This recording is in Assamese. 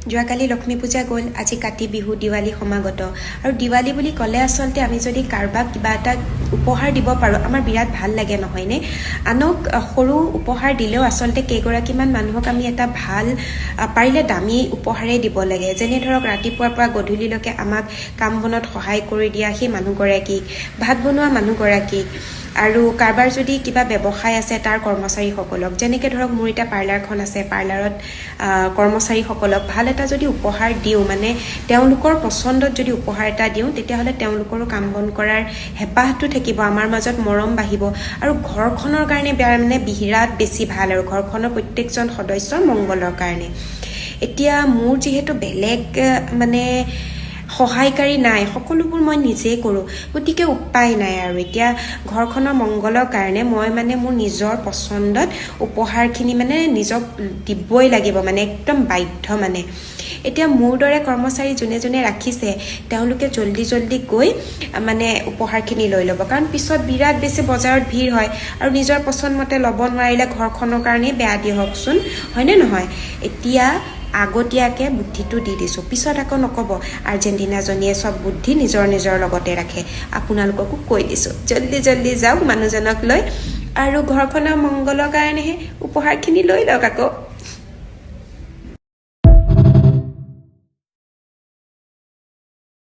যোৱাকালি লক্ষ্মী পূজা গ'ল, আজি কাতি বিহু, দিৱালী সমাগত। আৰু দিৱালী বুলি ক'লে আচলতে আমি যদি কাৰোবাক কিবা এটা উপহাৰ দিব পাৰোঁ, আমাৰ বিৰাট ভাল লাগে নহয়নে? আনক সৰু উপহাৰ দিলেও আচলতে কেইগৰাকীমান মানুহক আমি এটা ভাল, পাৰিলে দামী উপহাৰেই দিব লাগে। যেনে ধৰক ৰাতিপুৱাৰ পৰা গধূলিলৈকে আমাক কাম বনত সহায় কৰি দিয়া সেই মানুহগৰাকীক, ভাত বনোৱা মানুহগৰাকীক, আৰু কাৰোবাৰ যদি কিবা ব্যৱসায় আছে তাৰ কৰ্মচাৰীসকলক, যেনেকৈ ধৰক মোৰ এতিয়া পাৰ্লাৰখন আছে, পাৰ্লাৰত কৰ্মচাৰীসকলক ভাল এটা যদি উপহাৰ দিওঁ, মানে তেওঁলোকৰ পচন্দত যদি উপহাৰ এটা দিওঁ, তেতিয়াহ'লে তেওঁলোকৰো কাম বন কৰাৰ হেঁপাহটো থাকিব, আমাৰ মাজত মৰম বাঢ়িব, আৰু ঘৰখনৰ কাৰণে মানে বিৰাট বেছি ভাল, আৰু ঘৰখনৰ প্ৰত্যেকজন সদস্যৰ মংগলৰ কাৰণে। এতিয়া মোৰ যিহেতু বেলেগ মানে সহায়কাৰী নাই, সকলোবোৰ মই নিজেই কৰোঁ, গতিকে উপায় নাই। আৰু এতিয়া ঘৰখনৰ মংগলৰ কাৰণে মই মানে মোৰ নিজৰ পচন্দত উপহাৰখিনি মানে নিজক দিবই লাগিব, মানে একদম বাধ্য। মানে এতিয়া মোৰ দৰে কৰ্মচাৰী যোনে যোনে ৰাখিছে, তেওঁলোকে জল্দি গৈ মানে উপহাৰখিনি লৈ ল'ব, কাৰণ পিছত বিৰাট বেছি বজাৰত ভিৰ হয়, আৰু নিজৰ পচন্দমতে ল'ব নোৱাৰিলে ঘৰখনৰ কাৰণেই বেয়া দিয়কচোন, হয়নে নহয়? এতিয়া আগতীয়াকৈ বুদ্ধিটো দি দিছোঁ, পিছত আকৌ নক'ব আৰ্জেণ্টিনাজনীয়ে চব বুদ্ধি নিজৰ লগতে ৰাখে। আপোনালোককো কৈ দিছোঁ, জল্দি যাওক মানুহজনক লৈ, আৰু ঘৰখনৰ মংগলৰ কাৰণেহে উপহাৰখিনি লৈ লওক আকৌ।